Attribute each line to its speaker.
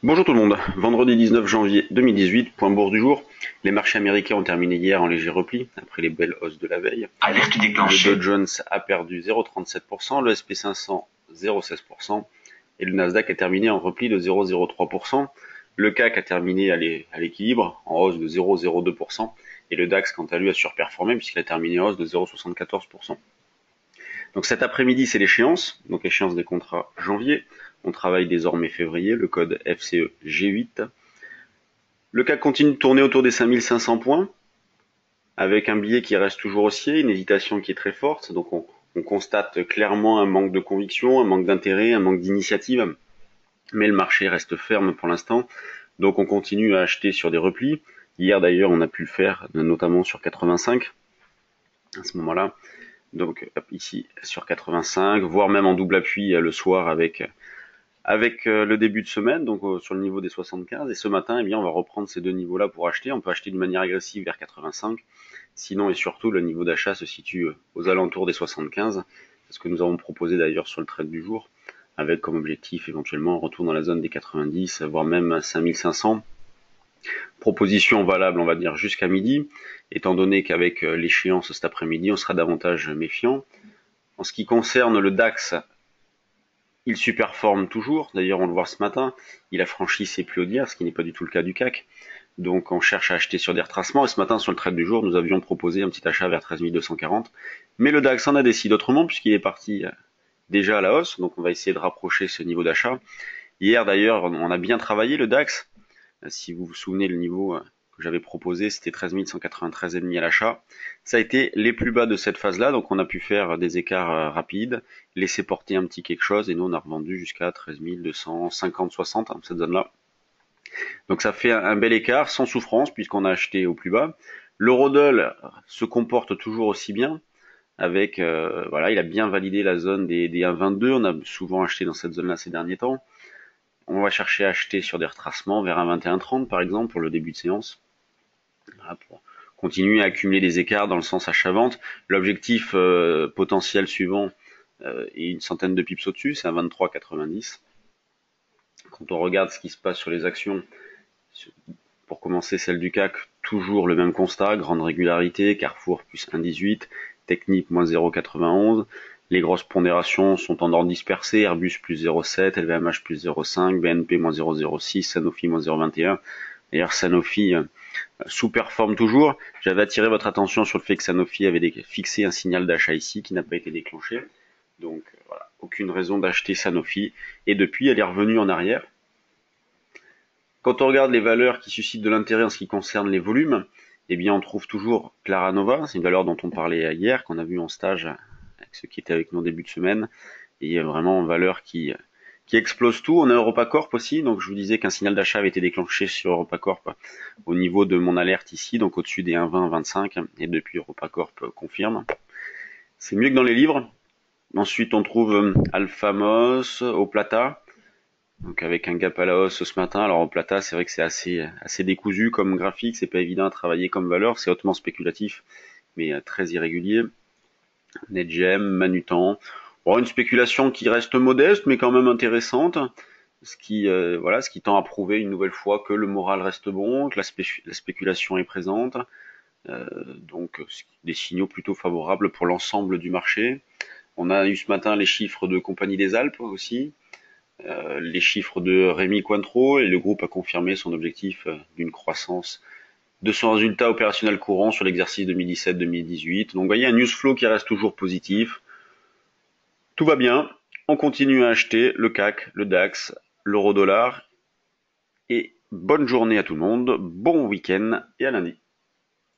Speaker 1: Bonjour tout le monde, vendredi 19 janvier 2018, point bourse du jour. Les marchés américains ont terminé hier en léger repli, après les belles hausses de la veille.
Speaker 2: Alerte
Speaker 1: Le Dow
Speaker 2: déclenchée.
Speaker 1: Jones a perdu 0,37%, le SP500 0,16% et le Nasdaq a terminé en repli de 0,03%. Le CAC a terminé à l'équilibre, en hausse de 0,02%, et le DAX quant à lui a surperformé puisqu'il a terminé en hausse de 0,74%. Donc cet après-midi, c'est l'échéance, donc échéance des contrats janvier. On travaille désormais février, le code FCE G8. Le CAC continue de tourner autour des 5500 points, avec un billet qui reste toujours haussier, une hésitation qui est très forte. Donc on constate clairement un manque de conviction, un manque d'intérêt, un manque d'initiative. Mais le marché reste ferme pour l'instant. Donc on continue à acheter sur des replis. Hier d'ailleurs, on a pu le faire, notamment sur 85, à ce moment-là. Donc ici sur 85, voire même en double appui le soir avec le début de semaine, donc sur le niveau des 75. Et ce matin, eh bien, on va reprendre ces deux niveaux-là pour acheter. On peut acheter de manière agressive vers 85. Sinon et surtout, le niveau d'achat se situe aux alentours des 75. C'est ce que nous avons proposé d'ailleurs sur le trade du jour, avec comme objectif éventuellement un retour dans la zone des 90, voire même 5500. Proposition valable, on va dire, jusqu'à midi, étant donné qu'avec l'échéance cet après-midi, on sera davantage méfiant. En ce qui concerne le DAX, il superforme toujours, d'ailleurs on le voit ce matin, il a franchi ses plus hauts d'hier, ce qui n'est pas du tout le cas du CAC. Donc on cherche à acheter sur des retracements, et ce matin sur le trade du jour, nous avions proposé un petit achat vers 13 240. Mais le DAX en a décidé autrement, puisqu'il est parti déjà à la hausse, donc on va essayer de rapprocher ce niveau d'achat. Hier d'ailleurs, on a bien travaillé le DAX. Si vous vous souvenez, le niveau que j'avais proposé, c'était 13 193,5 à l'achat. Ça a été les plus bas de cette phase-là, donc on a pu faire des écarts rapides, laisser porter un petit quelque chose, et nous on a revendu jusqu'à 13 250-60, cette zone-là. Donc ça fait un bel écart, sans souffrance, puisqu'on a acheté au plus bas. L'eurodoll se comporte toujours aussi bien, avec, voilà, il a bien validé la zone des 1,22, on a souvent acheté dans cette zone-là ces derniers temps. On va chercher à acheter sur des retracements vers un 21,30 par exemple pour le début de séance. Voilà, pour continuer à accumuler des écarts dans le sens achat-vente. L'objectif potentiel suivant est une centaine de pips au-dessus, c'est un 23,90. Quand on regarde ce qui se passe sur les actions, pour commencer celle du CAC, toujours le même constat, grande régularité, Carrefour plus 1,18, Technip moins 0,91. Les grosses pondérations sont en ordre dispersé, Airbus plus 0,7, LVMH plus 0,5, BNP moins 0,06, Sanofi moins 0,21. D'ailleurs, Sanofi sous-performe toujours. J'avais attiré votre attention sur le fait que Sanofi avait fixé un signal d'achat ici qui n'a pas été déclenché. Donc voilà, aucune raison d'acheter Sanofi. Et depuis, elle est revenue en arrière. Quand on regarde les valeurs qui suscitent de l'intérêt en ce qui concerne les volumes, eh bien on trouve toujours Clara Nova, c'est une valeur dont on parlait hier, qu'on a vu en stage avec ceux qui étaient avec nous en début de semaine, et il y a vraiment une valeur qui explose tout. On a EuropaCorp aussi, donc je vous disais qu'un signal d'achat avait été déclenché sur EuropaCorp au niveau de mon alerte ici, donc au-dessus des 1,20, 25, et depuis EuropaCorp confirme. C'est mieux que dans les livres. Ensuite on trouve Alphamos, Oplata, donc avec un gap à la hausse ce matin. Alors au Plata, c'est vrai que c'est assez décousu comme graphique, c'est pas évident à travailler comme valeur, c'est hautement spéculatif, mais très irrégulier. NetGem, Manutan, bon, une spéculation qui reste modeste, mais quand même intéressante, ce qui tend à prouver une nouvelle fois que le moral reste bon, que la spéculation est présente, donc des signaux plutôt favorables pour l'ensemble du marché. On a eu ce matin les chiffres de Compagnie des Alpes aussi, les chiffres de Rémi Cointreau, et le groupe a confirmé son objectif d'une croissance de son résultat opérationnel courant sur l'exercice 2017-2018. Donc vous voyez un news flow qui reste toujours positif. Tout va bien, on continue à acheter le CAC, le DAX, l'euro-dollar, et bonne journée à tout le monde, bon week-end et à lundi.